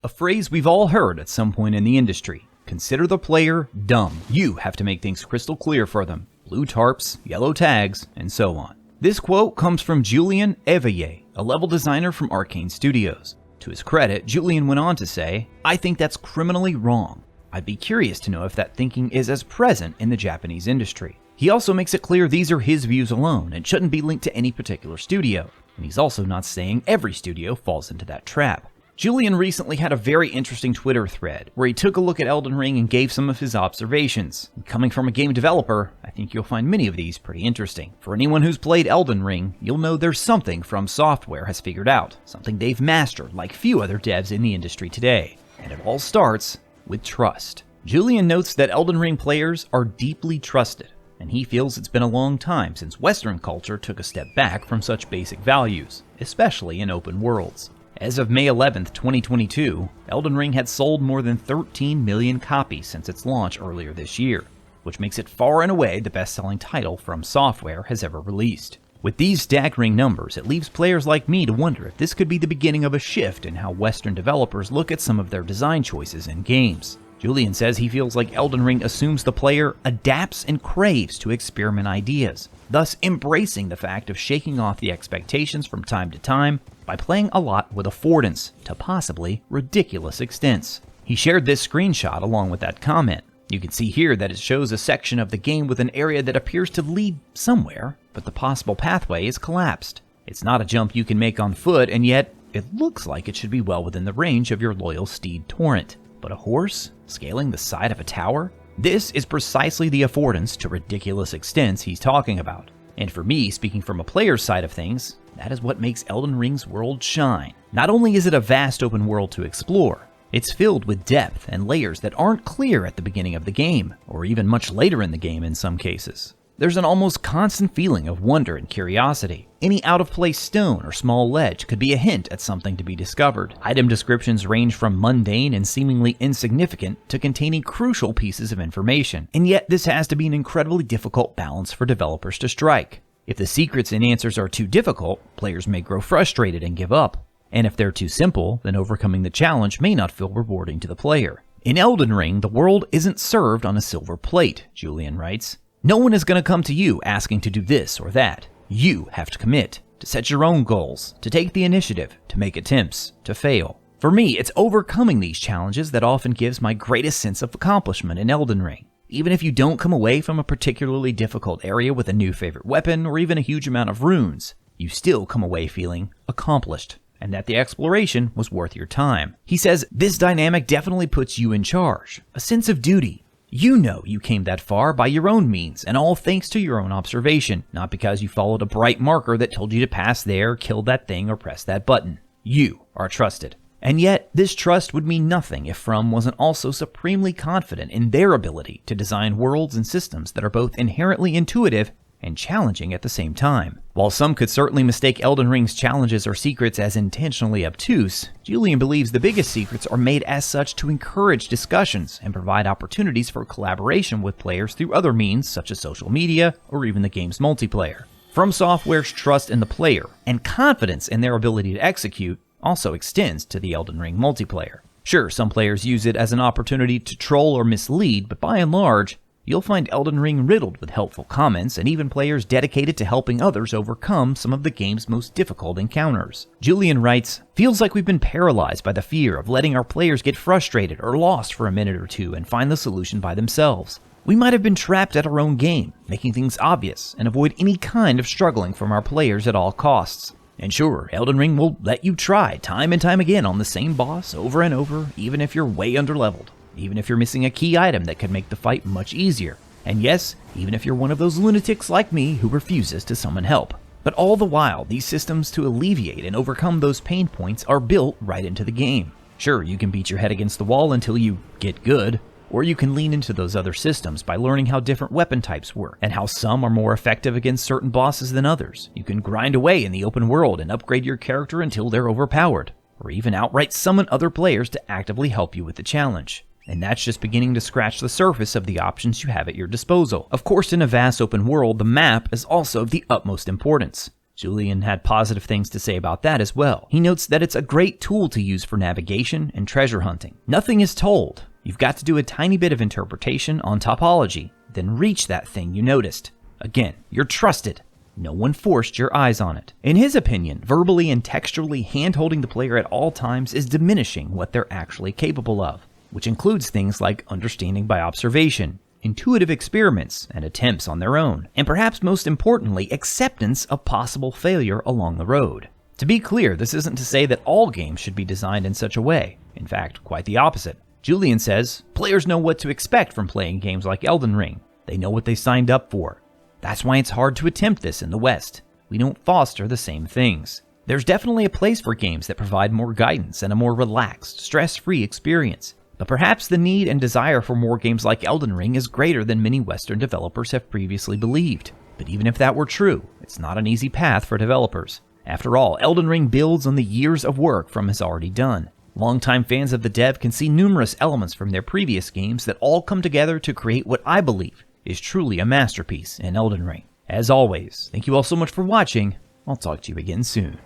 A phrase we've all heard at some point in the industry. Consider the player dumb. You have to make things crystal clear for them. Blue tarps, yellow tags, and so on. This quote comes from Julien Eveille, a level designer from Arcane Studios. To his credit, Julien went on to say, "I think that's criminally wrong. I'd be curious to know if that thinking is as present in the Japanese industry." He also makes it clear these are his views alone and shouldn't be linked to any particular studio. And he's also not saying every studio falls into that trap. Julien recently had a very interesting Twitter thread where he took a look at Elden Ring and gave some of his observations. And coming from a game developer, I think you'll find many of these pretty interesting. For anyone who's played Elden Ring, you'll know there's something From Software has figured out, something they've mastered like few other devs in the industry today. And it all starts with trust. Julien notes that Elden Ring players are deeply trusted, and he feels it's been a long time since Western culture took a step back from such basic values, especially in open worlds. As of May 11th, 2022, Elden Ring had sold more than 13 million copies since its launch earlier this year, which makes it far and away the best-selling title From Software has ever released. With these staggering numbers, it leaves players like me to wonder if this could be the beginning of a shift in how Western developers look at some of their design choices in games. Julien says he feels like Elden Ring assumes the player adapts and craves to experiment ideas, thus embracing the fact of shaking off the expectations from time to time by playing a lot with affordance to possibly ridiculous extents. He shared this screenshot along with that comment. You can see here that it shows a section of the game with an area that appears to lead somewhere, but the possible pathway is collapsed. It's not a jump you can make on foot, and yet it looks like it should be well within the range of your loyal steed Torrent. But a horse scaling the side of a tower? This is precisely the affordance to ridiculous extents he's talking about. And for me, speaking from a player's side of things, that is what makes Elden Ring's world shine. Not only is it a vast open world to explore, it's filled with depth and layers that aren't clear at the beginning of the game, or even much later in the game in some cases. There's an almost constant feeling of wonder and curiosity. Any out-of-place stone or small ledge could be a hint at something to be discovered. Item descriptions range from mundane and seemingly insignificant to containing crucial pieces of information. And yet this has to be an incredibly difficult balance for developers to strike. If the secrets and answers are too difficult, players may grow frustrated and give up. And if they're too simple, then overcoming the challenge may not feel rewarding to the player. In Elden Ring, the world isn't served on a silver plate, Julien writes. No one is going to come to you asking to do this or that. You have to commit, to set your own goals, to take the initiative, to make attempts, to fail. For me, it's overcoming these challenges that often gives my greatest sense of accomplishment in Elden Ring. Even if you don't come away from a particularly difficult area with a new favorite weapon or even a huge amount of runes, you still come away feeling accomplished, and that the exploration was worth your time. He says, this dynamic definitely puts you in charge, a sense of duty. You know you came that far by your own means, and all thanks to your own observation, not because you followed a bright marker that told you to pass there, kill that thing, or press that button. You are trusted. And yet, this trust would mean nothing if From wasn't also supremely confident in their ability to design worlds and systems that are both inherently intuitive and challenging at the same time. While some could certainly mistake Elden Ring's challenges or secrets as intentionally obtuse, Julien believes the biggest secrets are made as such to encourage discussions and provide opportunities for collaboration with players through other means such as social media or even the game's multiplayer. From Software's trust in the player and confidence in their ability to execute also extends to the Elden Ring multiplayer. Sure, some players use it as an opportunity to troll or mislead, but by and large, you'll find Elden Ring riddled with helpful comments and even players dedicated to helping others overcome some of the game's most difficult encounters. Julien writes, feels like we've been paralyzed by the fear of letting our players get frustrated or lost for a minute or two and find the solution by themselves. We might have been trapped at our own game, making things obvious and avoid any kind of struggling from our players at all costs. And sure, Elden Ring will let you try time and time again on the same boss over and over, even if you're way underleveled. Even if you're missing a key item that could make the fight much easier. And yes, even if you're one of those lunatics like me who refuses to summon help. But all the while, these systems to alleviate and overcome those pain points are built right into the game. Sure, you can beat your head against the wall until you get good, or you can lean into those other systems by learning how different weapon types work, and how some are more effective against certain bosses than others. You can grind away in the open world and upgrade your character until they're overpowered, or even outright summon other players to actively help you with the challenge. And that's just beginning to scratch the surface of the options you have at your disposal. Of course, in a vast open world, the map is also of the utmost importance. Julian had positive things to say about that as well. He notes that it's a great tool to use for navigation and treasure hunting. Nothing is told. You've got to do a tiny bit of interpretation on topology, then reach that thing you noticed. Again, you're trusted. No one forced your eyes on it. In his opinion, verbally and textually hand-holding the player at all times is diminishing what they're actually capable of, which includes things like understanding by observation, intuitive experiments and attempts on their own, and perhaps most importantly, acceptance of possible failure along the road. To be clear, this isn't to say that all games should be designed in such a way. In fact, quite the opposite. Julian says, players know what to expect from playing games like Elden Ring. They know what they signed up for. That's why it's hard to attempt this in the West. We don't foster the same things. There's definitely a place for games that provide more guidance and a more relaxed, stress-free experience. But perhaps the need and desire for more games like Elden Ring is greater than many Western developers have previously believed. But even if that were true, it's not an easy path for developers. After all, Elden Ring builds on the years of work from his already done. Longtime fans of the dev can see numerous elements from their previous games that all come together to create what I believe is truly a masterpiece in Elden Ring. As always, thank you all so much for watching. I'll talk to you again soon.